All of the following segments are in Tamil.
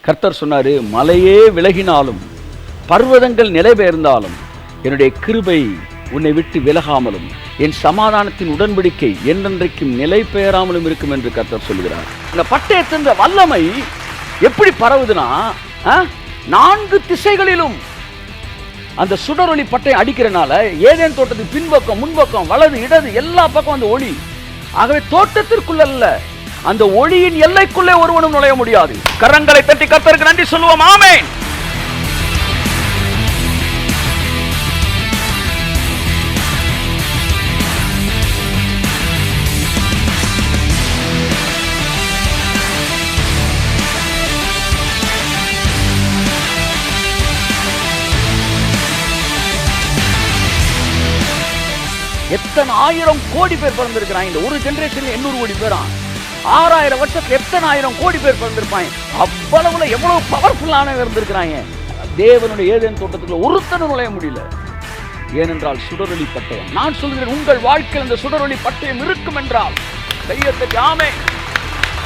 கர்த்தர் சொன்னாரு, மலையே விலகினாலும் பர்வதங்கள் நிலை பெயர்ந்தாலும் என்னுடைய கிருபை உன்னை விட்டு விலகாமலும் என் சமாதானத்தின் உடன்படிக்கை என்றென்றைக்கும் நிலை பெயராமலும் இருக்கும் என்று கர்த்தர் சொல்கிறார். இந்த பட்டயத்தின் வல்லமை எப்படி பரவுதுன்னா, 4 திசைகளிலும் அந்த சுடரொளி பட்டயம் அடிக்கிறனால ஏதேன் தோட்டத்துக்கு பின்பக்கம், முன்பக்கம், வலது, இடது எல்லா பக்கம் அந்த ஒளி. ஆகவே தோட்டத்திற்குள்ள அல்ல, அந்த ஒளியின் எல்லைக்குள்ளே ஒருவனும் நுழைய முடியாது. கரங்களை தட்டி கர்த்தருக்கு நன்றி சொல்லுவோம். ஆமென். எத்தனை 1000 கோடி பேர் பிறந்திருக்கிறாங்க. இந்த ஒரு ஜெனரேஷன்ல 800 கோடி பேரா, 6000 வருஷத்துல எத்தனை 1000 கோடி பேர் பிறந்திருப்பாங்க. அவ்வளவுல எவ்வளவு பவர்ஃபுல்லான இருந்திருக்கிறாங்க. தேவனுடைய ஏதேன் தோட்டத்துக்குள்ள ஒருத்தனும் நுழைய முடியல. ஏனென்றால் சுடரொளி பட்டயம். நான் சொல்கிறேன், உங்கள் வாழ்க்கையில் இந்த சுடரொளி பட்டயம் இருக்கும் என்றால், கையத்தை ஆமே,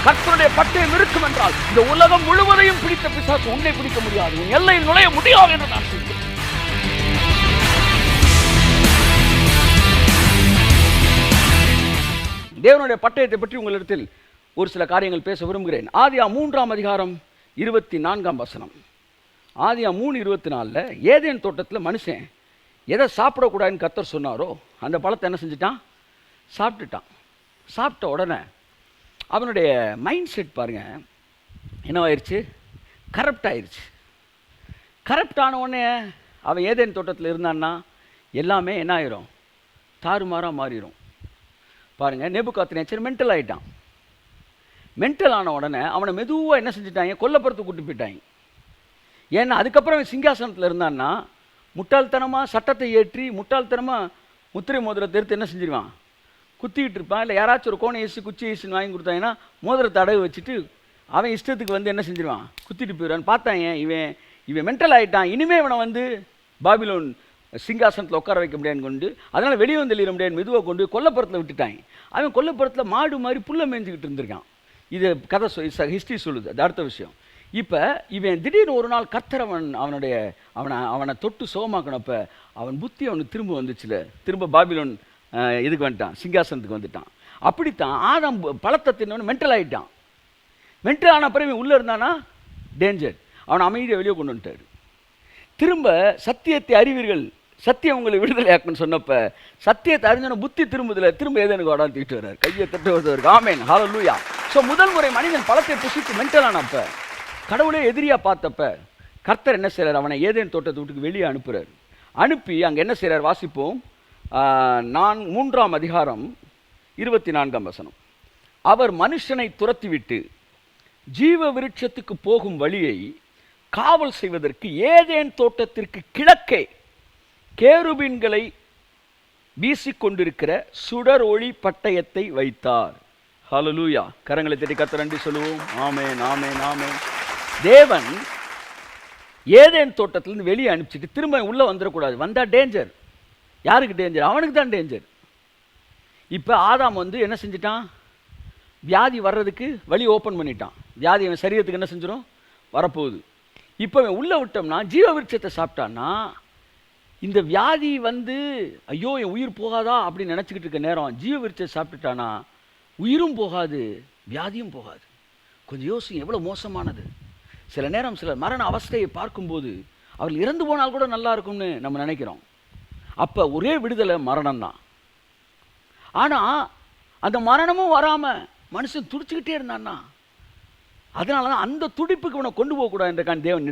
கர்த்தருடைய பட்டயம் இருக்கும் என்றால் இந்த உலகம் முழுவதையும் பிடித்த பிசாசு உன்னை பிடிக்க முடியாது, உன் எல்லையில் நுழைய முடியாது என்று நான் சொல்கிறேன். தேவனுடைய பட்டயத்தை பற்றி உங்களிடத்தில் ஒரு சில காரியங்கள் பேச விரும்புகிறேன். ஆதியாகமம் 3ஆம் அதிகாரம் 24ஆம் வசனம். ஆதியாகமம் 3:24 ஏதேன் தோட்டத்தில் மனுஷன் எதை சாப்பிடக்கூடாதுன்னு கர்த்தர் சொன்னாரோ அந்த பழத்தை என்ன செஞ்சுட்டான்? சாப்பிட்டுட்டான். சாப்பிட்ட உடனே அவனுடைய மைண்ட் செட் பாருங்க என்னவாயிருச்சு? கரப்ட் ஆயிடுச்சு. கரப்ட் ஆன உடனே அவன் ஏதேன் தோட்டத்தில் இருந்தான்னா எல்லாமே என்ன ஆயிரும்? தாறுமாறாக மாறிடும். பாருங்க, நேபுகாத்நேச்சர் மென்டல் ஆகிட்டான். மென்டல் ஆன உடனே அவனை மெதுவாக என்ன செஞ்சுட்டாங்க? கொல்லப்புறத்துக்கு கூட்டு போயிட்டாங்க. ஏன்னா அதுக்கப்புறம் சிங்காசனத்தில் இருந்தான்னா முட்டாள்தனமாக சட்டத்தை ஏற்றி முட்டாள்தனமாக முத்திரை மோதிரத்தை எடுத்து என்ன செஞ்சிருவான்? குத்திக்கிட்டு இருப்பான். இல்லை யாராச்சும் ஒரு கோணை ஏசி குச்சி ஏசின்னு வாங்கி கொடுத்தாங்கன்னா மோதிரத்தை அடகு வச்சுட்டு அவன் இஷ்டத்துக்கு வந்து என்ன செஞ்சிருவான்? குத்திட்டு போயிடுவான்னு பார்த்தாங்க. இவன் மென்டல் ஆகிட்டான். இனிமேல் இவனை வந்து பாபிலோன் சிங்காசனத்தில் உட்கார வைக்க முடியாதுன்னு கொண்டு, அதனால் வெளியே வந்து எழுத முடியாது மெதுவாக கொண்டு கொல்லப்புறத்தில் விட்டுட்டாங்க. அவன் கொல்லப்புறத்தில் மாடு மாதிரி புல்லை மேய்ஞ்சிக்கிட்டு இருந்திருக்கான். இது கதை ஹிஸ்ட்ரி சொல்லுது. அது அடுத்த விஷயம். இப்போ இவன் திடீர்னு ஒரு நாள் கர்த்தர் அவனை தொட்டு சோகமாக்கணப்ப அவன் புத்தி அவனுக்கு திரும்ப வந்துச்சுல, திரும்ப பாபிலோன் இதுக்கு வந்துட்டான், சிங்காசனத்துக்கு வந்துட்டான். அப்படித்தான் ஆதாம் பழத்தை தின்னவனு மென்டல் ஆகிட்டான். மென்டல் ஆன பிறகு உள்ளே இருந்தானா டேஞ்சர். அவனை அமைதியை வெளியே கொண்டு வந்துட்டார். திரும்ப சத்தியத்தை அறிவீர்கள், சத்தியம் உங்களை விடுதலை ஆக்குன்னு சொன்னப்ப சத்தியத்தை அறிஞ்சன புத்தி திரும்புதில்லை, திரும்ப ஏதேனுக்கு வாடான்னு தூக்கிட்டு வர்றார். கையை தட்டு வருவார். ஆமென், ஹல்லேலூயா. ஸோ முதல் முறை மனிதன் பழத்தை புசித்து மென்டல் ஆனப்ப, கடவுளே எதிரியாக பார்த்தப்ப கர்த்தர் என்ன செய்கிறார்? அவனை ஏதேன் தோட்டத்தை வீட்டுக்கு வெளியே அனுப்புகிறார். அனுப்பி அங்கே என்ன செய்கிறார்? வாசிப்போம். 3ஆம் அதிகாரம் 24ஆம் வசனம். அவர் மனுஷனை துரத்திவிட்டு ஜீவ விருட்சத்துக்கு போகும் வழியை காவல் செய்வதற்கு ஏதேன் தோட்டத்திற்கு கிழக்கே கேருபீன்களை வீசிக்கொண்டிருக்கிற சுடர் ஒளி பட்டயத்தை வைத்தார். ஹல்லேலூயா. கரங்களை தட்டி கர்த்தருக்கு நன்றி சொல்லுவோம். ஆமென், ஆமென், ஆமென். தேவன் ஏதேன் தோட்டத்திலிருந்து வெளியே அனுப்பிச்சிட்டு திரும்ப உள்ளே வந்துடக்கூடாது. வந்தால் டேஞ்சர். யாருக்கு டேஞ்சர்? அவனுக்கு தான் டேஞ்சர். இப்போ ஆதாம் வந்து என்ன செஞ்சிட்டான்? வியாதி வர்றதுக்கு வழி ஓப்பன் பண்ணிட்டான். வியாதி அவன் சரீரத்துக்கு என்ன செஞ்சிடும்? வரப்போகுது. இப்போ அவன் உள்ளே விட்டோம்னா ஜீவ விருட்சத்தை சாப்பிட்டான்னா இந்த வியாதி வந்து ஐயோ என் உயிர் போகாதா அப்படின்னு நினச்சிக்கிட்டு இருக்க நேரம் ஜீவ விருட்சத்தை சாப்பிட்டுட்டானா உயிரும் போகாது, வியாதியும் போகாது. கொஞ்சம் யோசிங்க, எவ்வளோ மோசமானது. சில நேரம் சில மரண அவஸ்தையை பார்க்கும்போது அவர்கள் இறந்து போனால் கூட நல்லா இருக்கும்னு நம்ம நினைக்கிறோம். அப்போ ஒரே விடுதலை மரணம் தான். ஆனால் அந்த மரணமும் வராமல் மனுஷன் துடிச்சுக்கிட்டே இருந்தான்னா அதனால தான் அந்த துடிப்புக்கு உன்னை கொண்டு போகக்கூடாது என்றக்கான் தேவன்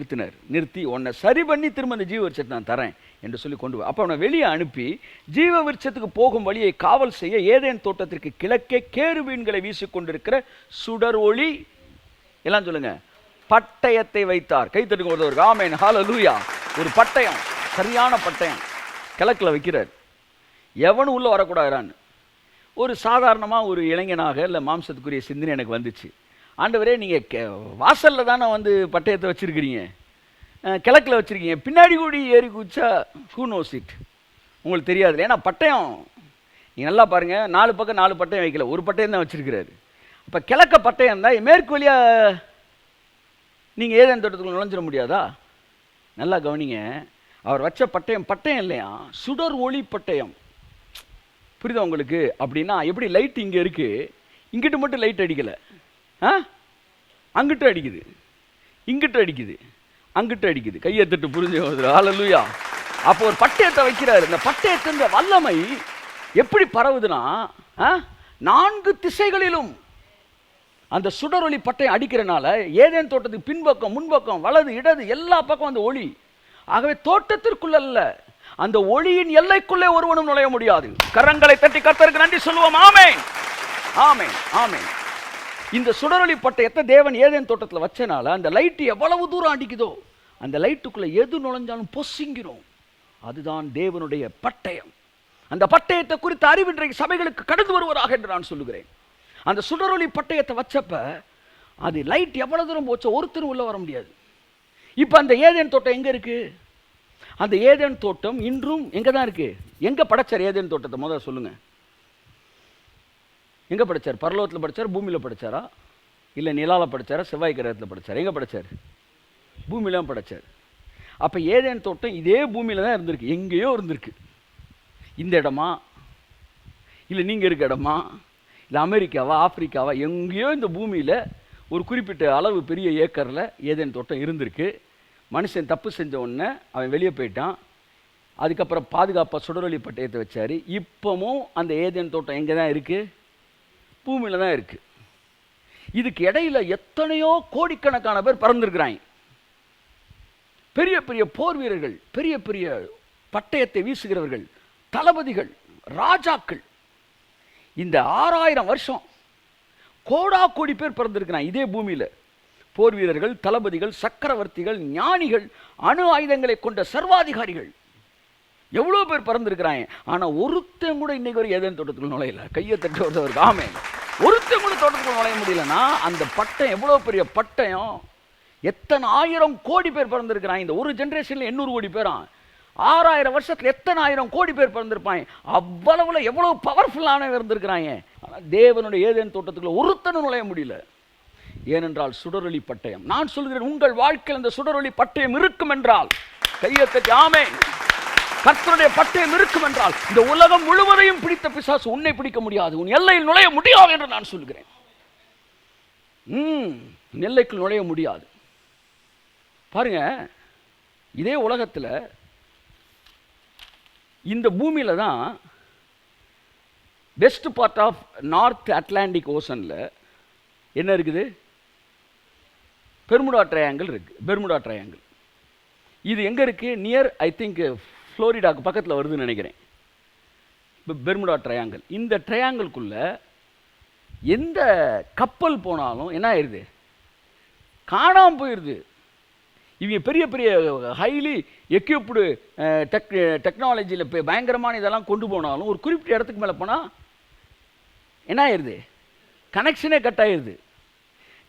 நிறுத்தி உன்னை சரி பண்ணி திரும்ப அந்த ஜீவ விருட்சத்தை நான் தரேன் என்று சொல்லி கொண்டு போ. அப்போ அவனை வெளியே அனுப்பி ஜீவ விருட்சத்துக்கு போகும் வழியை காவல் செய்ய ஏதேன் தோட்டத்திற்கு கிழக்கே கேருபீன்களை வீசிக்கொண்டிருக்கிற சுடர் ஒளி எல்லாம் சொல்லுங்க பட்டயத்தை வைத்தார். கை தட்டுங்க ஒருத்தருக்கு. ஆமென், ஹல்லேலூயா. ஒரு பட்டயம், சரியான பட்டயம் கிழக்கில் வைக்கிறார். எவனும் உள்ளே வரக்கூடாதுறான்னு. ஒரு சாதாரணமாக ஒரு இளைஞனாக இல்லை மாம்சத்துக்குரிய சிந்தனை எனக்கு வந்துச்சு. ஆண்டவரே, நீங்கள் வாசலில் தானே வந்து பட்டயத்தை வச்சுருக்கிறீங்க, கிழக்கில் வச்சுருக்கீங்க, பின்னாடி கூடி ஏறி குச்சா ஹூ நோஸ் இட், உங்களுக்கு தெரியாது. ஏன்னா பட்டயம் நீங்கள் நல்லா பாருங்கள், 4 பக்கம் 4 பட்டயம் வைக்கல, ஒரு பட்டயம் தான் வச்சுருக்கிறாரு. அப்போ கிழக்க பட்டயம் தான் மேற்கு வழியாக நீங்கள் ஏதேன் தோட்டத்துக்குள்ள நுழைஞ்சிட முடியாதா? நல்லா கவனிங்க. அவர் வச்ச பட்டயம் பட்டயம் இல்லையா, சுடர் ஒளி பட்டயம். புரியுதா உங்களுக்கு? அப்படின்னா எப்படி லைட் இங்கே இருக்கு, இங்கிட்டு மட்டும் லைட் அடிக்கலை, அங்கிட்டு அடிக்குது, இங்கிட்டு அடிக்குது, அங்கிட்டு அடிக்குது. கையை தட்டு புரிஞ்சு ஹல்லேலூயா. அப்போ ஒரு பட்டயத்தை வைக்கிறாரு. இந்த பட்டயத்தின் வல்லமை எப்படி பரவுதுன்னா, 4 திசைகளிலும் அந்த சுடரொளி பட்டயம் அடிக்கிறனால ஏதேன் தோட்டத்துக்கு பின்பக்கம், முன்பக்கம், வலது, இடது எல்லா பக்கம் அந்த ஒளி. ஆகவே தோட்டத்திற்குள்ள அல்ல, அந்த ஒளியின் எல்லைக்குள்ளே ஒருவனும் நுழைய முடியாது. கரங்களை தட்டி கர்த்தருக்கு நன்றி சொல்லுவோம். ஆமென், ஆமென், ஆமென். இந்த சுடரொளி பட்டயத்தை தேவன் ஏதேன் தோட்டத்தில் வச்சனால அந்த லைட் எவ்வளவு தூரம் அடிக்குதோ அந்த லைட்டுக்குள்ள எது நுழைஞ்சாலும் பொசுங்கிரும். அதுதான் தேவனுடைய பட்டயம். அந்த பட்டயத்தை குறித்த அறிவு இன்றைக்கு சபைகளுக்கு கடந்து வருவதாக என்று நான் சொல்லுகிறேன். அந்த சுடரொளி பட்டயத்தை வச்சப்ப அது லைட் எவ்வளவு தூரம் போச்சோ ஒருத்தரும் உள்ள வர முடியாது. இப்போ அந்த ஏதேன் தோட்டம் எங்க இருக்கு? அந்த ஏதேன் தோட்டம் இன்றும் எங்க தான் இருக்கு? எங்க படைச்சார் ஏதேன் தோட்டத்தை? முதல்ல சொல்லுங்க. எங்க படைச்சார்? பரலோகத்தில் படைச்சார், பூமியில படைச்சாரா, இல்ல நிலால படைச்சாரா, செவ்வாய் கிரகத்தில் படைச்சார்? எங்க படைச்சார்? பூமியில படைச்சார். அப்ப ஏதேன் தோட்டம் இதே பூமியில தான் இருந்திருக்கு. எங்கேயோ இருந்திருக்கு. இந்த இடமா, இல்ல நீங்க இருக்க இடமா, இல்ல அமெரிக்காவா, ஆப்பிரிக்காவா, எங்கேயோ இந்த பூமியில ஒரு குறிப்பிட்ட அளவு பெரிய ஏக்கர்ல ஏதேன் தோட்டம் இருந்திருக்கு. மனுஷன் தப்பு செஞ்ச உடனே அவன் வெளியே போயிட்டான். அதுக்கப்புறம் பாதுகாப்பாக சுடரொளி பட்டயத்தை வச்சாரு. இப்பவும் அந்த ஏதேன் தோட்டம் எங்கே தான் இருக்கு? பூமியில தான் இருக்கு. இதுக்கு இடையில எத்தனையோ கோடிக்கணக்கான பேர் பறந்துருக்கிறாங்க. பெரிய பெரிய போர் வீரர்கள், பெரிய பெரிய பட்டயத்தை வீசுகிறவர்கள், தளபதிகள், ராஜாக்கள். இந்த 6000 வருஷம் கோடா கோடி பேர் பிறந்திருக்கிறான் இதே பூமியில. போர் வீரர்கள், தளபதிகள், சக்கரவர்த்திகள், ஞானிகள், அணு ஆயுதங்களை கொண்ட சர்வாதிகாரிகள் எவ்வளவு பேர் பறந்திருக்கிறாங்க. ஆனா ஒருத்தன் கூட இன்னைக்கு ஒரு ஏதேன் தோட்டத்துக்குள் நுழையல. கையை தட்டு வருவதற்கு ஆமென். ஒருத்தன் கூட தோட்டத்துக்குள் நுழைய முடியலன்னா அந்த பட்டயம் எவ்வளவு பெரிய பட்டயம். எத்தனை 1000 கோடி பேர் பிறந்திருக்கிறாங்க. இந்த ஒரு ஜெனரேஷன்ல 800 கோடி பேரா. 6000 வருஷத்துல எத்தனை 1000 கோடி பேர் பிறந்திருப்பாங்க. அவ்வளவுல எவ்வளவு பவர்ஃபுல்லான இருந்திருக்கிறாங்க. ஆனா தேவனுடைய ஏதேன் தோட்டத்துக்குள்ள ஒருத்தனும் நுழைய முடியல. ஏனென்றால் சுடரொளி பட்டயம். நான் சொல்கிறேன், உங்கள் வாழ்க்கையில் இந்த சுடரொளி பட்டயம் இருக்கும் என்றால் கையை தட்டி ஆமென். கர்த்தருடைய பட்டயம் இருக்கும் என்றால் இந்த உலகம் முழுவதையும் பிடித்த பிசாசு உன்னை பிடிக்க முடியாது, உன் எல்லையில் நுழைய முடியாது என்று நான் சொல்கிறேன். எல்லைக்குள் நுழைய முடியாது. பாருங்க, இதே உலகத்தில் இந்த பூமியில தான் west part of north Atlantic ஓசன்ல என்ன இருக்குது? பெர்முடா ட்ரையாங்கிள் இருக்கு. பெர்முடா ட்ரையாங்கிள் இது எங்க இருக்கு? நியர் ஐ திங்க் புளோரிடாக்கு பக்கத்தில் வருதுன்னு நினைக்கிறேன். Bermuda triangle. இந்த ட்ரையாங்கிள்குள்ள எந்த கப்பல் போனாலும் என்ன ஆயிடுது? காணாமல் போயிடுது. இவங்க பெரிய பெரிய ஹைலி எக்யூப்டு டெக்னாலஜியில் பயங்கரமான இதெல்லாம் கொண்டு போனாலும் ஒரு குறிப்பிட்ட இடத்துக்கு மேலே போனால் என்ன ஆயிடுது? கனெக்ஷனே கட் ஆயிடுது.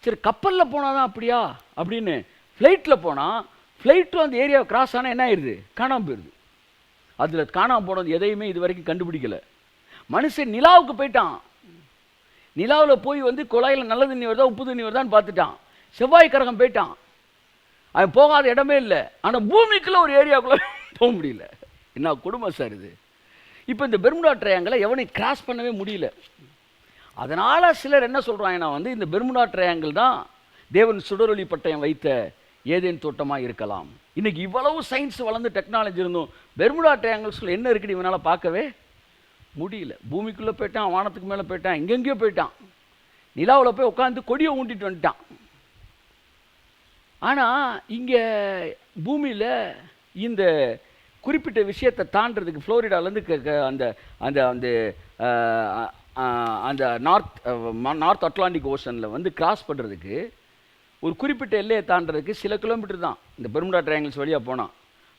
சரி, கப்பலில் போனால் தான் அப்படியா அப்படின்னு ஃப்ளைட்டில் போனால் ஃப்ளைட்டும் அந்த ஏரியாவை கிராஸ் ஆனால் என்ன ஆயிடுது? காணாமல் போயிடுது. அதில் காணாமல் போனது எதையுமே இது வரைக்கும் கண்டுபிடிக்கலை. மனுஷன் நிலாவுக்கு போயிட்டான். நிலாவில் போய் வந்து குழாயில் நல்ல தண்ணி வருதா உப்பு தண்ணி வருதான்னு பார்த்துட்டான். செவ்வாய் கிரகம் போயிட்டான். அவன் போகாத இடமே இல்லை. ஆனால் பூமிக்குள்ள ஒரு ஏரியாவுக்குள்ள போக முடியல. என்ன குடும்பம் சார் இது? இப்போ இந்த பெர்முடா ட்ரையாங்கிளை எவனையும் கிராஸ் பண்ணவே முடியல. அதனால் சிலர் என்ன சொல்கிறாங்கன்னா வந்து இந்த பெர்முடா ட்ரையாங்கிள் தான் தேவன் சுடரொளி பட்டயம் வைத்த ஏதேன் தோட்டமாக இருக்கலாம். இன்னைக்கு இவ்வளவு சயின்ஸ் வளர்ந்து டெக்னாலஜி இருந்தும் பெர்முடா ட்ரையாங்கிள்ஸ்குள்ள என்ன இருக்குன்னு இவனால் பார்க்கவே முடியல. பூமிக்குள்ளே போயிட்டான், வானத்துக்கு மேலே போயிட்டான், எங்கெங்கேயோ போயிட்டான். நிலாவில் போய் உட்காந்து கொடியை ஊண்டிட்டு வந்துட்டான். ஆனால் இங்கே பூமியில் இந்த குறிப்பிட்ட விஷயத்தை தாண்டறதுக்கு ஃப்ளோரிடாலேருந்து அந்த அந்த அந்த அந்த நார்த் அட்லாண்டிக் ஓஷனில் வந்து கிராஸ் பண்ணுறதுக்கு ஒரு குறிப்பிட்ட எல்லையை தாண்டறதுக்கு சில கிலோமீட்டர் தான் இந்த பெர்முடா ட்ரையாங்கிள்ஸ் வழியாக போனான்.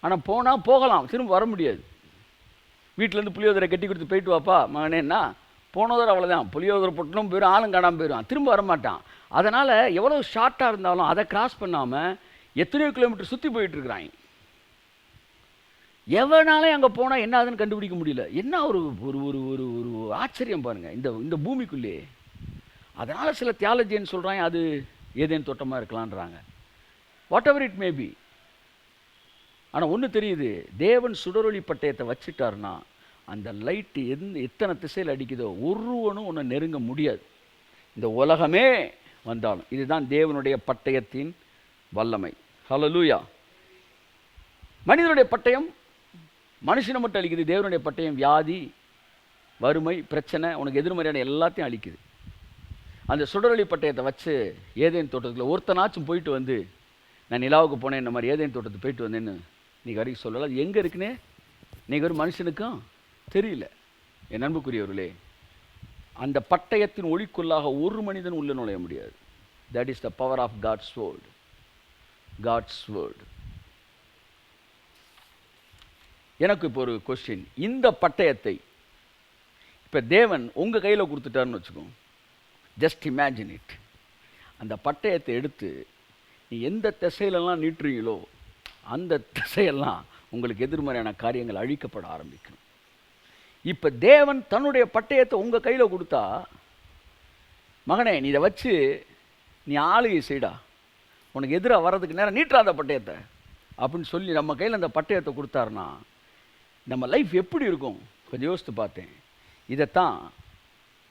ஆனால் போனால் போகலாம், திரும்ப வர முடியாது. வீட்டிலேருந்து புளியோதரை கட்டி கொடுத்து போயிட்டு வாப்பா மகனேன்னா போனதோட அவ்வளோதான். புளியோதரை பொட்டணும் போயிடும், ஆளும் காணாமல் போயிடும், திரும்ப வரமாட்டான். அதனால் எவ்வளோ ஷார்ட்டாக இருந்தாலும் அதை கிராஸ் பண்ணாமல் எத்தனையோ கிலோமீட்டர் சுற்றி போயிட்டுருக்குறாங்க. எவனாலே அங்கே போனால் என்ன ஆகுதுன்னு கண்டுபிடிக்க முடியல. என்ன ஒரு ஒரு ஒரு ஒரு ஒரு ஆச்சரியம் பாருங்கள் இந்த இந்த பூமிக்குள்ளே. அதனால் சில தியாலஜின்னு சொல்கிறாங்க அது ஏதேன் தோட்டமாக இருக்கலான்றாங்க. Whatever it may be. ஆனால் ஒன்று தெரியுது, தேவன் சுடரொளி பட்டயத்தை வச்சுட்டாருன்னா அந்த லைட்டு எத்தனை திசையில் அடிக்குதோ ஒருவனும் ஒன்று நெருங்க முடியாது. இந்த உலகமே வந்தாலும். இதுதான் தேவனுடைய பட்டயத்தின் வல்லமை. ஹல்லேலூயா. மனிதனுடைய பட்டயம் மனுஷனை மட்டும் அழிக்குது. தேவனுடைய பட்டயம் வியாதி, வறுமை, பிரச்சனை, உனக்கு எதிர்மறையான எல்லாத்தையும் அழிக்குது. அந்த சுடரொளி பட்டயத்தை வச்சு ஏதேன் தோட்டத்தில் ஒருத்தனாச்சும் போயிட்டு வந்து, நான் நிலாவுக்கு போனேன், இந்த மாதிரி ஏதேன் தோட்டத்துக்கு போயிட்டு வந்தேன்னு நீங்கள் வரைக்கும் சொல்லலாம். அது எங்கே இருக்குன்னே நீங்கள் ஒரு மனுஷனுக்கும் தெரியல. என் அன்புக்குரியவர்களே, அந்த பட்டயத்தின் ஒளிக்குள்ளாக ஒரு மனிதன் உள்ள நுழைய முடியாது. That is the power of God's word. God's word. எனக்கு இப்போ ஒரு கொஸ்டின். இந்த பட்டயத்தை இப்போ தேவன் உங்கள் கையில் கொடுத்துட்டாருன்னு வச்சுக்கோங்க. Just imagine it. அந்த பட்டயத்தை எடுத்து நீ எந்த திசையிலெல்லாம் நீட்டுறீங்களோ அந்த திசையெல்லாம் உங்களுக்கு எதிர்மறையான காரியங்கள் அழிக்கப்பட ஆரம்பிக்கும். இப்போ தேவன் தன்னுடைய பட்டயத்தை உங்கள் கையில் கொடுத்தா, மகனே நீ இதை வச்சு நீ ஆளுகை செய்டா, உனக்கு எதிராக வர்றதுக்கு நேரம் நீட்டாத பட்டயத்தை அப்படின்னு சொல்லி நம்ம கையில் அந்த பட்டயத்தை கொடுத்தாருன்னா நம்ம லைஃப் எப்படி இருக்கும்? கொஞ்சம் யோசித்து பார்த்தேன். இதைத்தான்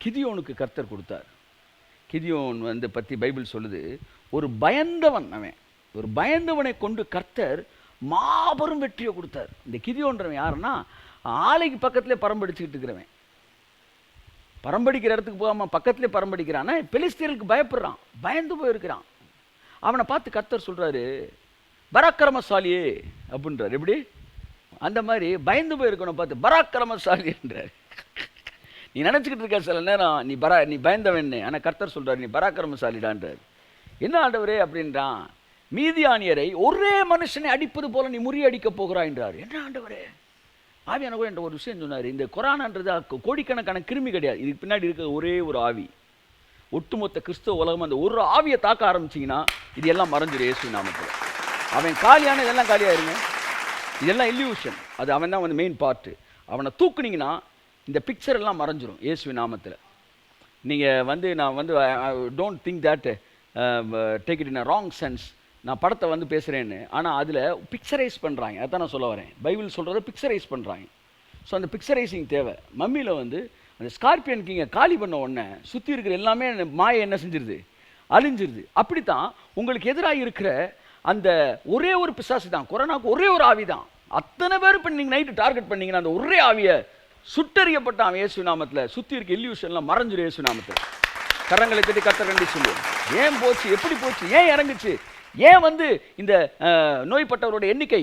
கிதியோனுக்கு கர்த்தர் கொடுத்தார். கிதியோன் பற்றி பைபிள் சொல்லுது, ஒரு பயந்தவன். அவன் ஒரு பயந்தவனை கொண்டு கர்த்தர் மாபெரும் வெற்றியை கொடுத்தார். இந்த கிதியோன்றவன் யாருன்னா, ஆலைக்கு பக்கத்திலே பரம்படிச்சுக்கிட்டு இருக்கிறவன். பரம்படிக்கிற இடத்துக்கு போகாமல் பக்கத்திலே பரம்படிக்கிறான். பெலிஸ்தீனுக்கு பயப்படுறான், பயந்து போயிருக்கிறான். அவனை பார்த்து கர்த்தர் சொல்கிறாரு, பராக்கிரமசாலியே அப்படின்றார். எப்படி? அந்த மாதிரி பயந்து போயிருக்கணும் பார்த்து பராக்கிரமசாலி என்றார். நீ நினச்சிக்கிட்டு இருக்க சில நேரம் நீ பயந்தவன்னு, ஆனால் கர்த்தர் சொல்கிறார் நீ பராக்கிரமசாலிடான்றார். என்ன ஆண்டவரே அப்படின்றான். மீதியானியரை ஒரே மனுஷனை அடிப்பது போல நீ முறியடிக்க போகிறாய் என்றார். என்ன ஆண்டவரே? ஆவியானவர் என்ற ஒரு விஷயம் சொன்னார். இந்த கொரோனான்றது கோடிக்கணக்கான கிருமி கிடையாது. இதுக்கு பின்னாடி இருக்க ஒரே ஒரு ஆவி. ஒட்டுமொத்த கிறிஸ்தவ உலகம் அந்த ஒரு ஆவியை தாக்க ஆரம்பிச்சிங்கன்னா இது எல்லாம் மறைஞ்சிடும் இயேசு நாமத்தில். அவன் காலியான இதெல்லாம் காலியாயிருங்க. இதெல்லாம் இல்யூஷன். அது அவன் தான் மெயின் பார்ட்டு. அவனை தூக்குனீங்கன்னா இந்த பிக்சர் எல்லாம் மறைஞ்சிரும் இயேசு நாமத்தில். நீங்கள் நான் don't think that take it in a wrong sense. நான் படத்தை பேசுகிறேன்னு, ஆனால் அதில் பிக்சரைஸ் பண்ணுறாங்க. அதான் நான் சொல்ல வரேன். பைபிள் சொல்கிறத பிக்சரைஸ் பண்ணுறாங்க. ஸோ அந்த பிக்சரைசிங் தேவை. மம்மியில் அந்த ஸ்கார்பியன் கிங்கை காலி பண்ண உடனே சுற்றி இருக்கிற எல்லாமே மாயை என்ன செஞ்சிருது? அழிஞ்சிருது. அப்படித்தான் உங்களுக்கு எதிராக இருக்கிற அந்த ஒரே ஒரு பிசாசு தான், கொரோனாவுக்கு ஒரே ஒரு ஆவி தான். அத்தனை பேர் இப்போ நீங்கள் நைட்டு டார்கெட் பண்ணிங்கன்னா அந்த ஒரே ஆவியை சுட்டறியப்பட்டான் இயேசு நாமத்தில். சுற்றி இருக்க இல்யூஷன்லாம் மறைஞ்சிரும் இயேசு நாமத்தில். கரங்களை தட்டி கர்த்தர் நன்றி சொல்லுவோம். ஏன் போச்சு? எப்படி போச்சு? ஏன் இறங்குச்சு? ஏன் இந்த நோய்பட்டவரோட எண்ணிக்கை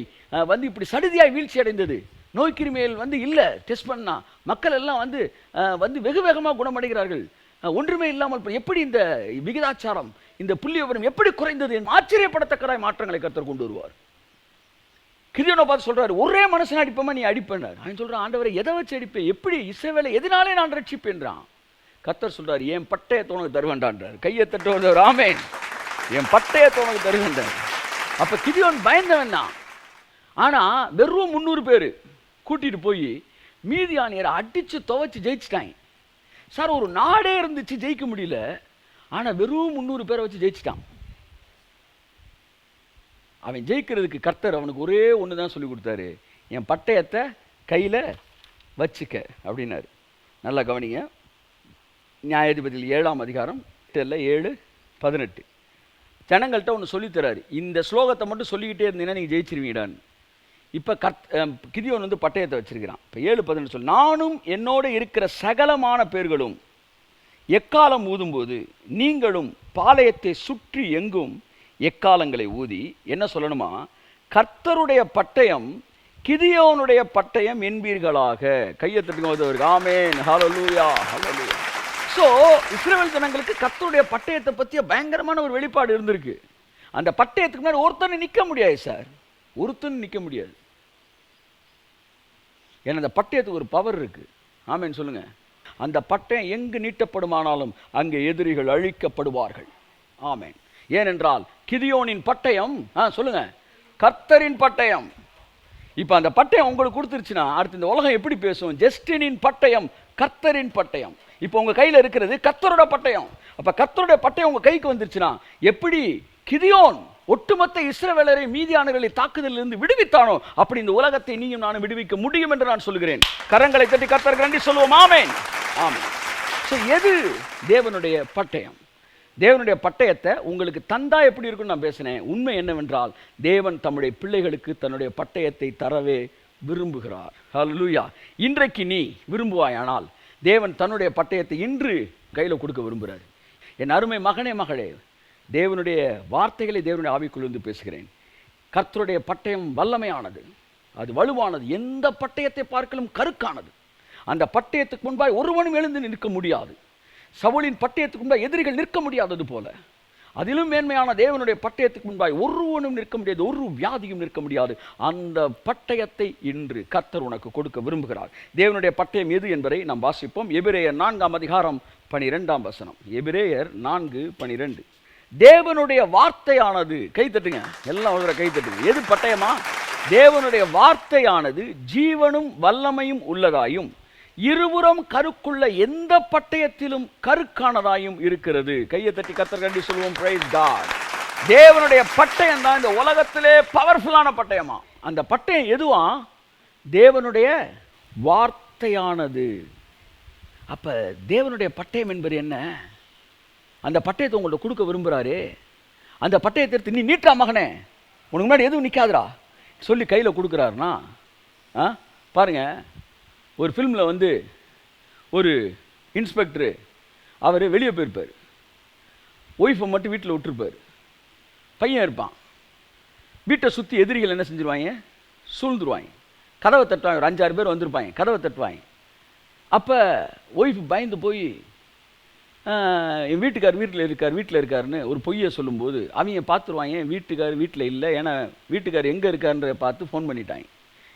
இப்படி சடுதியாய் வீழ்ச்சி அடைந்தது? நோய் கிருமிகள் இல்லை டெஸ்ட் பண்ணா மக்கள் எல்லாம் வெகு வேகமாக குணமடைகிறார்கள். ஒன்றுமே இல்லாமல் எப்படி இந்த விகிதாச்சாரம், இந்த புள்ளி விவரம் எப்படி குறைந்தது? ஆச்சரியப்படத்தக்கதாய் மாற்றங்களை கர்த்தர் கொண்டு வருவார். கிதியோனை பார்த்து சொல்றாரு, ஒரே மனுஷன் அடிப்பமா நீ அடிப்பேன். அவன் சொல்றான், ஆண்டவரை எதை வச்சு அடிப்பேன்? எப்படி இஸ்ரவேலை எதனாலே நான் ரட்சிப்பேன்றான். கர்த்தர் சொல்றாரு, என் பட்டயத்தை உனக்கு தருவேன்டான்றார். கையை தட்ட வந்தவர் ஆமென். என் பட்டயத்தை உனக்கு தருவேன்றார். அப்ப கிதியோன் பயந்தவன் தான். ஆனா வெறும் 300 பேர் கூட்டிட்டு போய் மீதியானியரை அடிச்சு துவைச்சு ஜெயிச்சிட்டாங்க. சார் ஒரு நாடே இருந்துச்சு ஜெயிக்க முடியல, ஆனா வெறும் 300 பேரை வச்சு ஜெயிச்சிட்டான். அவன் ஜெயிக்கிறதுக்கு கர்த்தர் அவனுக்கு ஒரே ஒன்று தான் சொல்லி கொடுத்தாரு, என் பட்டயத்தை கையில் வச்சுக்க அப்படின்னாரு. நல்லா கவனிங்க. நியாயாதிபதிகள் 7ஆம் அதிகாரம் 7:18 ஜனங்கள்கிட்ட ஒன்று சொல்லித்தராரு. இந்த ஸ்லோகத்தை மட்டும் சொல்லிக்கிட்டே இருந்தீங்கன்னா நீங்கள் ஜெயிச்சிருவீங்கடான்னு. இப்போ கிதியோன் பட்டயத்தை வச்சிருக்கிறான். இப்போ 7:18 சொல்லி, நானும் என்னோட இருக்கிற சகலமான பேர்களும் எக்காலம் ஊதும்போது நீங்களும் பாளையத்தை சுற்றி எங்கும் எக்காலங்களை ஊதி என்ன சொல்லணுமா? கர்த்தருடைய பட்டயம் கிதியோனுடைய பட்டயம் என்பீர்களாக. கையை தட்டுங்க. ஆமென். ஹல்லேலூயா, ஹல்லேலூயா. ஸோ இஸ்ரவேல் ஜனங்களுக்கு கர்த்தருடைய பட்டயத்தை பற்றிய பயங்கரமான ஒரு வெளிப்பாடு இருந்திருக்கு. அந்த பட்டயத்துக்கு முன்னாடி ஒருத்தனை நிற்க முடியாது சார், ஒருத்தன் நிற்க முடியாது. ஏன்னா அந்த பட்டயத்துக்கு ஒரு பவர் இருக்கு. ஆமென் சொல்லுங்க. அந்த பட்டயம் எங்கு நீட்டப்படுமானாலும் அங்கே எதிரிகள் அழிக்கப்படுவார்கள். ஆமென். ஏனென்றால் கிதியோனின் பட்டயம் சொல்லுங்க, கர்த்தரின் பட்டயம். இப்போ அந்த பட்டயம் உங்களுக்கு கொடுத்துருச்சுன்னா அடுத்து இந்த உலகம் எப்படி பேசும்? ஜஸ்டினின் பட்டயம், கர்த்தரின் பட்டயம். இப்போ உங்க கையில் இருக்கிறது கர்த்தரோட பட்டயம். அப்ப கர்த்தருடைய பட்டயம் உங்க கைக்கு வந்துருச்சுன்னா எப்படி கிதியோன் ஒட்டுமொத்த இஸ்ரவேலரை மீதியானவர்களை தாக்குதலிலிருந்து விடுவித்தானோ அப்படி இந்த உலகத்தை நீயும் நானும் விடுவிக்க முடியும் என்று நான் சொல்கிறேன். கரங்களை தட்டி கர்த்தருக்கு நன்றி சொல்லுவோம். ஆமென், ஆமென். எது தேவனுடைய பட்டயம்? தேவனுடைய பட்டயத்தை உங்களுக்கு தந்தா எப்படி இருக்குன்னு நான் பேசினேன். உண்மை என்னவென்றால் தேவன் தம்முடைய பிள்ளைகளுக்கு தன்னுடைய பட்டயத்தை தரவே விரும்புகிறார். ஹல்லேலூயா. இன்றைக்கு நீ விரும்புவாயானால் தேவன் தன்னுடைய பட்டயத்தை இன்று கையில் கொடுக்க விரும்புகிறார். என் அருமை மகனே, மகளே, தேவனுடைய வார்த்தைகளை தேவனுடைய ஆவிக்குள்ளிருந்து பேசுகிறேன். கர்த்தருடைய பட்டயம் வல்லமையானது, அது வலுவானது, எந்த பட்டயத்தை பார்க்கலும் கருக்கானது. அந்த பட்டயத்துக்கு முன்பாய் ஒருவனும் எழுந்து நிற்க முடியாது. சவுலின் பட்டயத்துக்கு முன்பாய் எதிரிகள் நிற்க முடியாதது போல அதிலும் மேன்மையான தேவனுடைய பட்டயத்துக்கு முன்பாய் ஒருவனும் நிற்க முடியாது, ஒரு வியாதியும் நிற்க முடியாது. அந்த பட்டயத்தை இன்று கர்த்தர் உனக்கு கொடுக்க விரும்புகிறார். தேவனுடைய பட்டயம் எது என்பதை நாம் வாசிப்போம். எபிரேயர் 4:12. எபிரேயர் 4:12. தேவனுடைய வார்த்தையானது, கை தட்டுங்க எல்லாம், ஒரு கை தட்டுங்க. எது பட்டயமா? தேவனுடைய வார்த்தையானது ஜீவனும் வல்லமையும் உள்ளதாயும் இருபுறம் கருக்குள்ள எந்த பட்டயத்திலும் கருக்கானதாயும் இருக்கிறது. கையை தட்டி கர்த்தருக்கு நன்றி சொல்லுவோம். Praise God. தேவனுடைய பட்டயம் தான் இந்த உலகத்திலே பவர்ஃபுல்லான பட்டயமா. அந்த பட்டயம் எதுவா? தேவனுடைய வார்த்தையானது. அப்ப தேவனுடைய பட்டயம் என்பது என்ன? அந்த பட்டயத்தை உங்கள்ட்ட கொடுக்க விரும்புகிறாரு. அந்த பட்டயத்தை எடுத்து நீ நீட்டா மகனே, உனக்கு முன்னாடி எதுவும் நிற்காதரா சொல்லி கையில் கொடுக்குறாருனா, பாருங்க, ஒரு ஃபிலிமில் ஒரு இன்ஸ்பெக்டரு அவர் வெளியே போயிருப்பார், ஒய்ஃபை மட்டும் வீட்டில் விட்டுருப்பார், பையன் இருப்பான். வீட்டை சுற்றி எதிரிகள் என்ன செஞ்சுருவாங்க? சூழ்ந்துருவாங்க. கதவை தட்டுவாங்க. ஒரு 5-6 பேர் வந்திருப்பாங்க, கதவை தட்டுவாங்க. அப்போ ஒய்ஃப் பயந்து போய் என் வீட்டுக்கார் வீட்டில் இருக்காருன்னு ஒரு பொய்யை சொல்லும்போது அவங்க பார்த்துருவாங்க, என் வீட்டுக்கார் வீட்டில் இல்லை. ஏன்னா வீட்டுக்கார் எங்கே இருக்காருன்ற பார்த்து ஃபோன் பண்ணிட்டாங்க.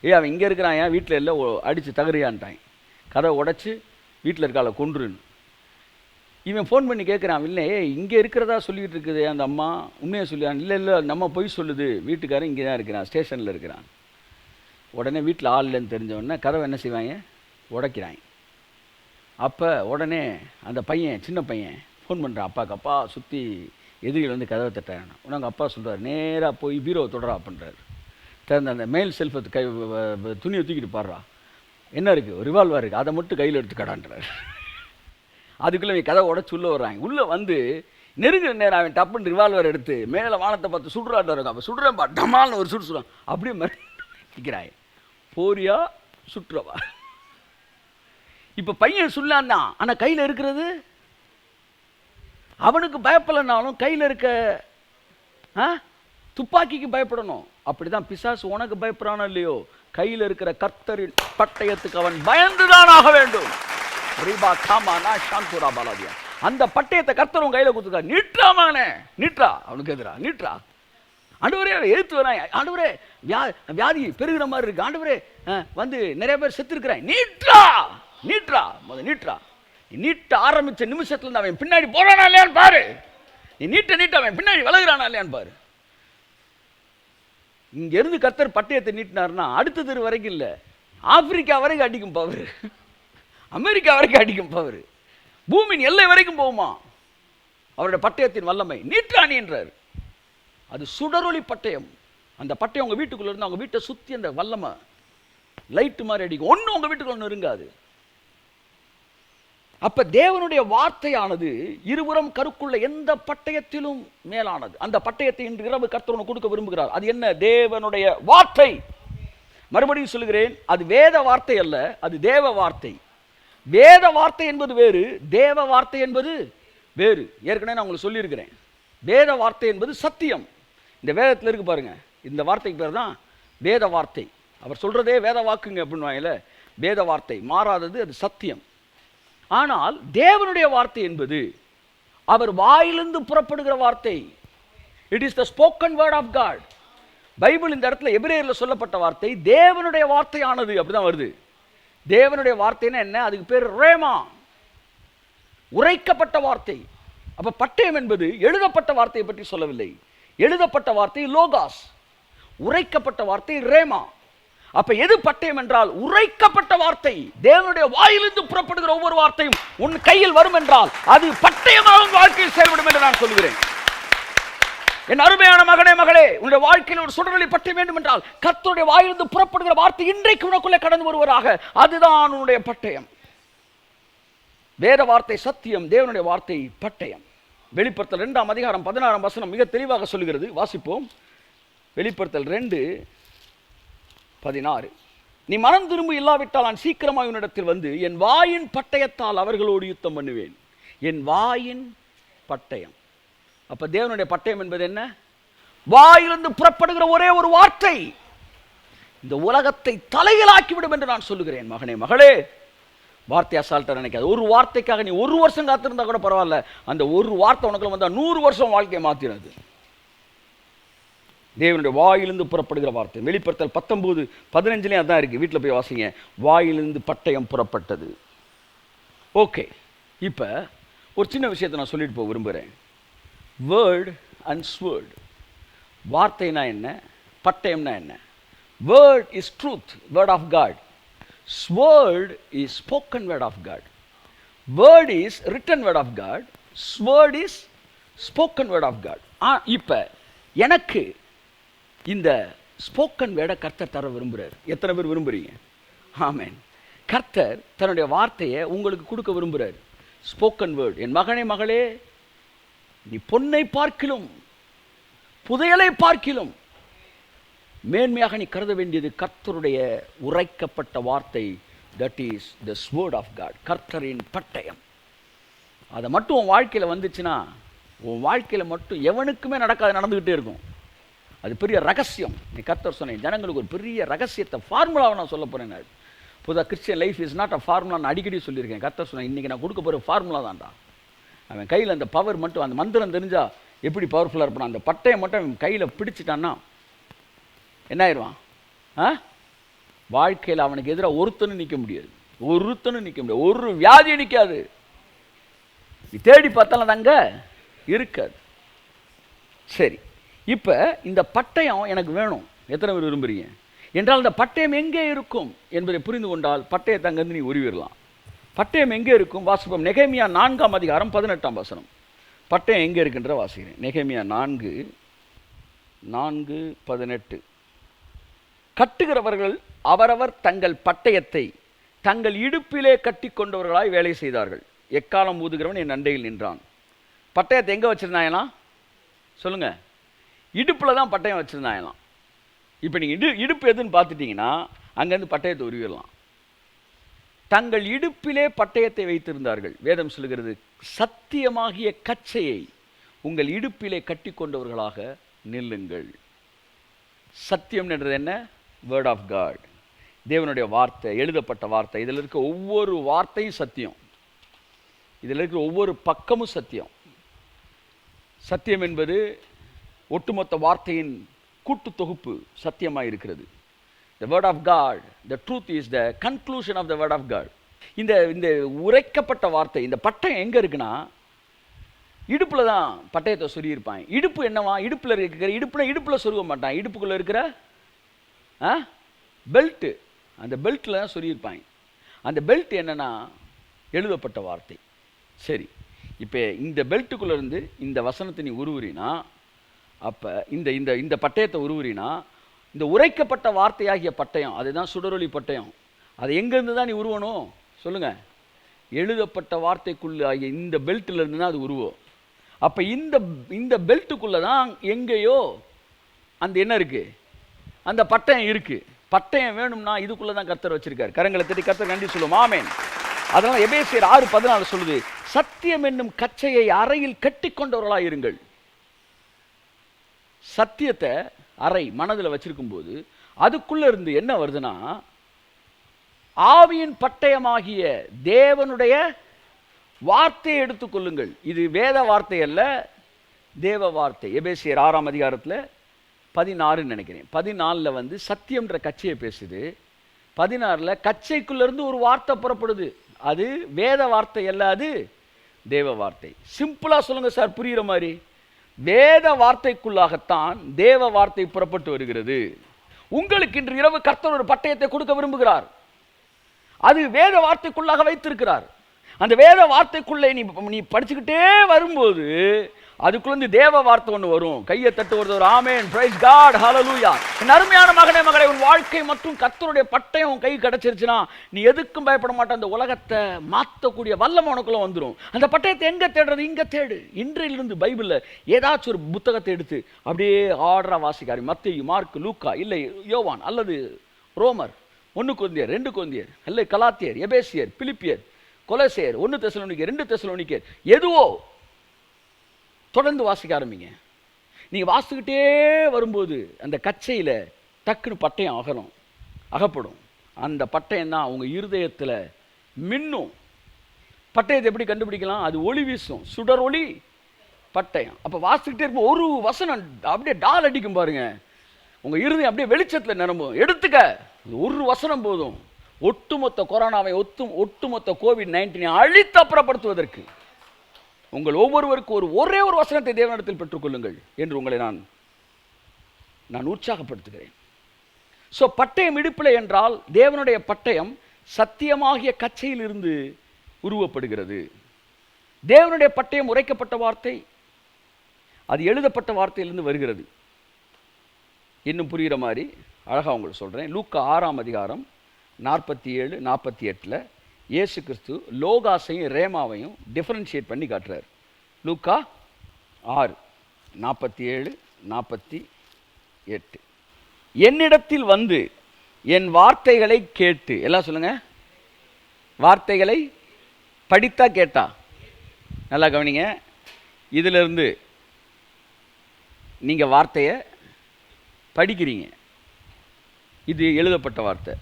அவன் இங்கே இருக்கிறான், ஏன் வீட்டில் இல்லை, அடித்து தகறியான்ட்டாங்க. கதவை உடச்சி வீட்டில் இருக்காள கொன்றுன்னு இவன் ஃபோன் பண்ணி கேட்குறான். இல்லை, இங்கே இருக்கிறதா சொல்லிக்கிட்டு இருக்குது அந்த அம்மா, உண்மையை சொல்லுவான். இல்லை நம்ம பொய் சொல்லுது, வீட்டுக்காரன் இங்கே தான் இருக்கிறான், ஸ்டேஷனில் இருக்கிறான். உடனே வீட்டில் ஆள் இல்லைன்னு தெரிஞ்சவொடனே கதவை என்ன செய்வாங்க? உடைக்கிறாங்க. அப்போ உடனே அந்த பையன், சின்ன பையன் ஃபோன் பண்ணுறான் அப்பாவுக்கு. அப்பா சுற்றி எதிரிகள் கதவை தட்டாங்க. உனக்கு அப்பா சொல்கிறார், நேராக போய் பீரோவை தொடரா பண்ணுறாரு. திறந்த அந்த மேல் செல்ஃபை துணியை தூக்கிட்டு பாடுறா, என்ன இருக்குது? ஒரு ரிவால்வர் இருக்குது, அதை மட்டும் கையில் எடுத்து கடான்றார். அதுக்குள்ளே அவன் கதவை உடச்சு உள்ளே வர்றாங்க. உள்ளே நெருங்குற நேரம் அவன் டப்புன்னு ரிவால்வர் எடுத்து மேலே வானத்தை பார்த்து சுடுறாட்டாரு. அப்போ சுடுறேன்ப்பா, டமால்னு ஒரு சுடுறான். அப்படியே மறைக்கிறாய், போரியா சுற்றுவா. இப்போ பையன் சொல்லான்தான், ஆனால் கையில் இருக்கிறது அவனுக்கு பயப்படலைனாலும் கையில் இருக்க துப்பாக்கிக்கு பயப்படணும். அப்படிதான் பிசாசு உனக்கு பயப்படுறானோ இல்லையோ, கையில் இருக்கிற கர்த்தரின் பட்டயத்துக்கு அவன் பயந்துதான் ஆக வேண்டும். அந்த பட்டயத்தை கர்த்தரும் கையில் கொடுத்துருக்காரு. நீட்டாமானே, நீட்டா, அவனுக்கு எதிரா நீட்டா. ஆண்டவரே எழுத்து வரான். ஆண்டவரே வியாதி பெருகிற மாதிரி இருக்கு. ஆண்டவரே நிறைய பேர் செத்து இருக்கிறான். நீட்டா நீட்டா, நீட்டா. நீட்ட ஆரம்பிச்ச நிமிஷத்துல இருந்து அவன் பின்னாடி போறானா இல்லையான்னு பாரு. நீ நீட்ட அவன் பின்னாடி விலகுறானா இல்லையான்னு பாரு. இங்க இருந்து கர்த்தர் பட்டயத்தை நீட்டினார்னா அடுத்த தெரு வரைக்கும் இல்லை, ஆப்பிரிக்கா வரைக்கும் அடிக்கும் பவர், அமெரிக்கா வரைக்கும் அடிக்கும் பவர், பூமியின் எல்லை வரைக்கும் போகுமா அவருடைய பட்டயத்தின் வல்லமை. நீட்டானி என்றார். அது சுடரொளி பட்டயம். அந்த பட்டயம் உங்க வீட்டுக்குள்ள இருந்து அவங்க வீட்டை சுத்தி அந்த வல்லமை லைட்டு மாதிரி அடிக்கும். ஒன்றும் உங்க வீட்டுக்குள்ள ஒன்று இருங்காது. அப்ப தேவனுடைய வார்த்தையானது இருபுறம் கருக்குள்ள எந்த பட்டயத்திலும் மேலானது. அந்த பட்டயத்தை இன்று இரவு கர்த்தர் கொடுக்க விரும்புகிறார். அது என்ன? தேவனுடைய வார்த்தை. மறுபடியும் சொல்லுகிறேன், அது வேத வார்த்தை அல்ல, அது தேவ வார்த்தை. வேத வார்த்தை என்பது வேறு, தேவ வார்த்தை என்பது வேறு. ஏற்கனவே நான் உங்களுக்கு சொல்லியிருக்கிறேன். வேத வார்த்தை என்பது சத்தியம். இந்த வேதத்தில் இருக்கு பாருங்க, இந்த வார்த்தைக்கு பேர் தான் வேத வார்த்தை. அவர் சொல்றதே வேத வாக்குங்க அப்படின்னு வேத வார்த்தை மாறாதது, அது சத்தியம். ஆனால் தேவனுடைய வார்த்தை என்பது அவர் வாயிலிருந்து புறப்படுகிற வார்த்தை. It is the spoken word of God. Bible இந்த இடத்துல எபிரேயர்ல சொல்லப்பட்ட வார்த்தை தேவனுடைய வார்த்தையானது. அப்படிதான் வருது. தேவனுடைய வார்த்தைன்னா என்ன? அதுக்கு பேர் ரேமா, உரைக்கப்பட்ட வார்த்தை. அப்ப பட்டயம் என்பது எழுதப்பட்ட வார்த்தையை பற்றி சொல்லவில்லை. எழுதப்பட்ட வார்த்தை லோகாஸ், உரைக்கப்பட்ட வார்த்தை ரேமா. அப்ப எது பட்டயம் என்றால் உரைக்கப்பட்ட வார்த்தை. தேவனுடைய வாயிலிருந்து புறப்படுகிற ஒவ்வொரு வார்த்தையும் உன் கையில் வரும் என்றால் அது பட்டயமாக வாழ்க்கையில் செயல்படும் என்று நான் சொல்கிறேன். என் அருமையான மகனே மகளே, உன்னுடைய வாழ்க்கையில் ஒரு சுடரொளி பட்ட வேண்டும் என்றால் கர்த்தருடைய வாயிலிருந்து புறப்படுகிற வார்த்தை இன்றைக்கு உனக்குள்ளே கடந்து வருவதாக. அதுதான் உன்னுடைய பட்டயம். வேத வார்த்தை சத்தியம், தேவனுடைய வார்த்தை பட்டயம். வெளிப்படுத்தல் 2ஆம் அதிகாரம் 16ஆம் வசனம் மிக தெளிவாக சொல்லுகிறது. வாசிப்போம். வெளிப்படுத்தல் 2:16. நீ மனம் திரும்பி இல்லாவிட்டால் நான் சீக்கிரமாக உன்னிடத்தில் வந்து என் வாயின் பட்டயத்தால் அவர்களோடு யுத்தம் பண்ணுவேன். என் வாயின் பட்டயம். அப்ப தேவனுடைய பட்டயம் என்பது என்ன? வாயிலிருந்து புறப்படுகிற ஒரே ஒரு வார்த்தை இந்த உலகத்தை தலைகளாக்கிவிடும் என்று நான் சொல்லுகிறேன். மகனே மகளே, வார்த்தை அசால்ட்டா நினைக்காது. ஒரு வார்த்தைக்காக நீ ஒரு வருஷம் காத்திருந்தா கூட பரவாயில்ல, அந்த ஒரு வார்த்தை உனக்குள்ள வந்தா 100 வருஷம் வாழ்க்கையை மாத்தினது. தேவனுடைய வாயிலிருந்து புறப்படுகிற வார்த்தை. வெளிப்படுத்தல் 19:15 அதான் இருக்கு. வீட்டில் போய் வாசிங்க. வாயிலிருந்து பட்டயம் புறப்பட்டது. ஓகே, இப்போ ஒரு சின்ன விஷயத்தை நான் சொல்லிட்டு போக விரும்புகிறேன். Word and sword. வார்த்தைனா என்ன, பட்டயம்னா என்ன? Word is truth, word of God. Sword is spoken word of God. Word is written word of God. Sword is spoken word of God. இப்போ எனக்கு இந்த ஸ்போக்கன் வேர்டை கர்த்தர் தர விரும்புகிறார். எத்தனை பேர் விரும்புகிறீங்க? ஆமென். கர்த்தர் தன்னுடைய வார்த்தையை உங்களுக்கு கொடுக்க விரும்புகிறார். Spoken word. என் மகனே மகளே, நீ பொன்னை பார்க்கிலும் புதையலை பார்க்கிலும் மேன்மையாக நீ கருத வேண்டியது கர்த்தருடைய உரைக்கப்பட்ட வார்த்தை. That is the sword of God. கர்த்தரின் பட்டயம். அதை மட்டும் உன் வாழ்க்கையில் வந்துச்சுன்னா உன் வாழ்க்கையில் மட்டும் எவனுக்குமே நடக்காது, நடந்துக்கிட்டே இருக்கும். அது பெரிய ரகசியம். நீ கர்த்தர் சொன்னேன் ஜனங்களுக்கு ஒரு பெரிய ரகசியத்தை, ஃபார்முலாவை நான் சொல்ல போகிறேன். புதுதாக Christian life is not a formula நான் அடிக்கடி சொல்லியிருக்கேன். கர்த்தர் சொன்னேன் இன்றைக்கி நான் கொடுக்க போகிற ஃபார்முலா தான்டா. அவன் கையில் அந்த பவர் மட்டும், அந்த மந்திரம் தெரிஞ்சால் எப்படி பவர்ஃபுல்லாக இருப்பான். அந்த பட்டயம் மட்டும் அவன் கையில் பிடிச்சிட்டான்னா என்ன ஆயிடுவான்? வாழ்க்கையில் அவனுக்கு எதிராக ஒருத்தனும் நிற்க முடியாது. ஒரு வியாதியும் நிற்காது. நீ தேடி பார்த்தாலும் அது அங்கே இருக்காது. சரி, இப்போ இந்த பட்டயம் எனக்கு வேணும். எத்தனை பேர் விரும்புறீங்க? என்றால் இந்த பட்டயம் எங்கே இருக்கும் என்பதை புரிந்து கொண்டால் பட்டயத்தை அங்கேருந்து நீ உருவிடலாம். பட்டயம் எங்கே இருக்கும்? வாசிப்போம். நெகேமியா 4ஆம் அதிகாரம் 18ஆம் வசனம். பட்டயம் எங்கே இருக்குன்ற வாசிக்கிறேன். நெகேமியா 4:18. கட்டுகிறவர்கள் அவரவர் தங்கள் பட்டயத்தை தங்கள் இடுப்பிலே கட்டி கொண்டவர்களாய் வேலை செய்தார்கள். எக்காலம் ஊதுகிறவன் என் அண்டையில் நின்றான். பட்டயத்தை எங்கே வச்சுருந்தாங்களாம்? சொல்லுங்க. இடுப்பில் தான் பட்டயம் வச்சுருந்தாங்களாம். இப்போ நீங்கள் இடுப்பு எதுன்னு பார்த்துட்டிங்கன்னா அங்கேருந்து பட்டயத்தை உருவிடலாம். தங்கள் இடுப்பிலே பட்டயத்தை வைத்திருந்தார்கள். வேதம் சொல்லுகிறது சத்தியமாகிய கச்சையை உங்கள் இடுப்பிலே கட்டி கொண்டவர்களாக நில்லுங்கள். சத்தியம் என்றது என்ன? Word of God. தேவனுடைய வார்த்தை, எழுதப்பட்ட வார்த்தை. இதில் இருக்க ஒவ்வொரு வார்த்தையும் சத்தியம். இதில் இருக்கிற ஒவ்வொரு பக்கமும் சத்தியம். சத்தியம் என்பது ஒட்டுமொத்த வார்த்தையின் கூட்டு தொகுப்பு சத்தியமாக இருக்கிறது. The word of God, the truth is the conclusion of the word of God. இந்த உரைக்கப்பட்ட வார்த்தை, இந்த பட்டயம் எங்கே இருக்குன்னா இடுப்பில் தான் பட்டயத்தை சொருகியிருப்பாங்க. இடுப்பு என்னவா? இடுப்பில் இருக்கிற இடுப்பில் சொருக மாட்டான். இடுப்புக்குள்ளே இருக்கிற பெல்ட்டு, அந்த பெல்ட்டில் தான் சொருகியிருப்பாங்க. அந்த பெல்ட் என்னன்னா எழுதப்பட்ட வார்த்தை. சரி, இப்போ இந்த பெல்ட்டுக்குள்ளே இருந்து இந்த வசனத்தை நீ உருவுறினா, அப்போ இந்த பட்டயத்தை உருவுறினா, இந்த உரைக்கப்பட்ட வார்த்தையாகிய பட்டயம், அதுதான் சுடரொளி பட்டயம். அது எங்கேருந்து தான் நீ உருவணும்? சொல்லுங்கள். எழுதப்பட்ட வார்த்தைக்குள்ளே ஆகிய இந்த பெல்ட்டில் இருந்து தான் அது உருவோம். அப்போ இந்த பெல்ட்டுக்குள்ளே தான் எங்கேயோ அந்த என்ன இருக்குது? அந்த பட்டயம் இருக்குது. பட்டயம் வேணும்னா இதுக்குள்ளே தான் கர்த்தர் வச்சிருக்கார். கரங்களை தட்டி கர்த்தர் நன்றி சொல்லுவோம். ஆமென். அதனால் எபேசியர் 6:14 சொல்லுது, சத்தியம் என்னும் கச்சையை அறையில் கட்டி கொண்டவர்களாக இருங்கள். சத்தியத்தை அறை மனதில் வச்சிருக்கும் போது அதுக்குள்ளே இருந்து என்ன வருதுன்னா ஆவியின் பட்டயமாகிய தேவனுடைய வார்த்தையை எடுத்துக்கொள்ளுங்கள். இது வேத வார்த்தை அல்ல, தேவ வார்த்தை. எபேசியர் 6ஆம் அதிகாரத்தில் 16 நினைக்கிறேன். 14 சத்தியம்ன்ற கச்சையை பேசுது. 16 கச்சைக்குள்ளேருந்து ஒரு வார்த்தை புறப்படுது. அது வேத வார்த்தை அல்ல, அது தேவ வார்த்தை. சிம்பிளாக சொல்லுங்க சார், புரிகிற மாதிரி. வேத வார்த்தைக்குள்ளாகத்தான் தேவ வார்த்தை புறப்பட்டு வருகிறது. உங்களுக்கு இன்று இரவு கர்த்தர் ஒரு பட்டயத்தை கொடுக்க விரும்புகிறார். அது வேத வார்த்தைக்குள்ளாக வைத்திருக்கிறார். அந்த வேத வார்த்தைக்குள்ளே நீ படிச்சுக்கிட்டே வரும்போது அதுக்குள்ள தேவ வார்த்தை ஒன்று வரும். கையை தட்டுவது ஒரு ஆமென், பிரைஸ் காட், ஹalleluya. என் அருமையான மகனே மகளே, உன் வாழ்க்கை மற்றும் கர்த்தருடைய பட்டயம் உன் கை கிடைச்சிருச்சுன்னா நீ எதுக்கும் பயப்பட மாட்ட. அந்த உலகத்தை மாற்றக்கூடிய வல்லமை உனக்குள்ள வந்துடும். அந்த பட்டயத்தை எங்க தேடுறது? இங்க தேடு. இன்றையிலிருந்து பைபிளில் ஏதாச்சும் ஒரு புத்தகத்தை எடுத்து அப்படியே ஆர்டரா வாசிக்காரு. மத்தேயு, மார்க், லூக்கா, இல்லை யோவான் அல்லது ரோமர், 1 கொரிந்தியர், 2 கொரிந்தியர், இல்லை கலாத்தியர், எபேசியர், பிலிப்பியர், கொலோசையர், 1 தெசலோனிக்கேயர், 2 தெசலோனிக்கேயர், எதுவோ தொடர்ந்து வாசிக்க ஆரம்பிங்க. நீங்கள் வாசிக்கிட்டே வரும்போது அந்த கச்சையில் டக்குன்னு பட்டயம் அகப்படும். அந்த பட்டயம் தான் உங்கள் இருதயத்தில் மின்னும். பட்டயத்தை எப்படி கண்டுபிடிக்கலாம்? அது ஒளி வீசும், சுடர் ஒளி பட்டயம். அப்போ வாசிக்கிட்டே இருக்கும் ஒரு வசனம் அப்படியே டால் அடிக்கும் பாருங்க, உங்கள் இருதயம் அப்படியே வெளிச்சத்தில் நிரம்பும். எடுத்துக்க, ஒரு வசனம் போதும் ஒட்டுமொத்த கொரோனாவை ஒட்டுமொத்த கோவிட்-19 அழித்து அப்புறப்படுத்துவதற்கு. உங்கள் ஒவ்வொருவருக்கும் ஒரே ஒரு வசனத்தை தேவனிடத்தில் பெற்றுக்கொள்ளுங்கள் என்று உங்களை நான் உற்சாகப்படுத்துகிறேன். ஸோ பட்டயம் இடுப்பில் என்றால் தேவனுடைய பட்டயம் சத்தியமாகிய கச்சையில் இருந்து உருவப்படுகிறது. தேவனுடைய பட்டயம் உரைக்கப்பட்ட வார்த்தை, அது எழுதப்பட்ட வார்த்தையிலிருந்து வருகிறது. இன்னும் புரிகிற மாதிரி அழகாக உங்களுக்கு சொல்கிறேன். லூக்கா 6ஆம் அதிகாரம் 47, 48 இயேசு கிறிஸ்து லோகாசையும் ரேமாவையும் டிஃபரன்ஷியேட் பண்ணி காட்டுறார். லூக்கா 6, 47, 48. என்னிடத்தில் வந்து என் வார்த்தைகளை கேட்டு, எல்லாம் சொல்லுங்க, வார்த்தைகளை படித்தா கேட்டா, நல்லா கவனிங்க. இதிலிருந்து நீங்கள் வார்த்தையை படிக்கிறீங்க, இது எழுதப்பட்ட வார்த்தை.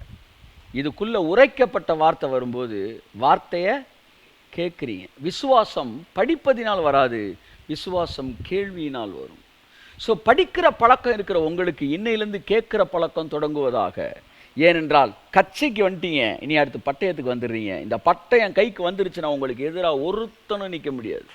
இதுக்குள்ள உரைக்கப்பட்ட வார்த்தை வரும்போது வார்த்தையை கேட்குறீங்க. விசுவாசம் படிப்பதினால் வராது, விசுவாசம் கேள்வியினால் வரும். ஸோ படிக்கிற பழக்கம் இருக்கிற உங்களுக்கு இன்னையிலேருந்து கேட்குற பழக்கம் தொடங்குவதாக. ஏனென்றால் கச்சைக்கு வந்துட்டீங்க, இனி அடுத்து பட்டயத்துக்கு வந்துடுறீங்க. இந்த பட்டயம் கைக்கு வந்துருச்சுன்னா உங்களுக்கு எதிராக ஒருத்தனும் நிற்க முடியாது.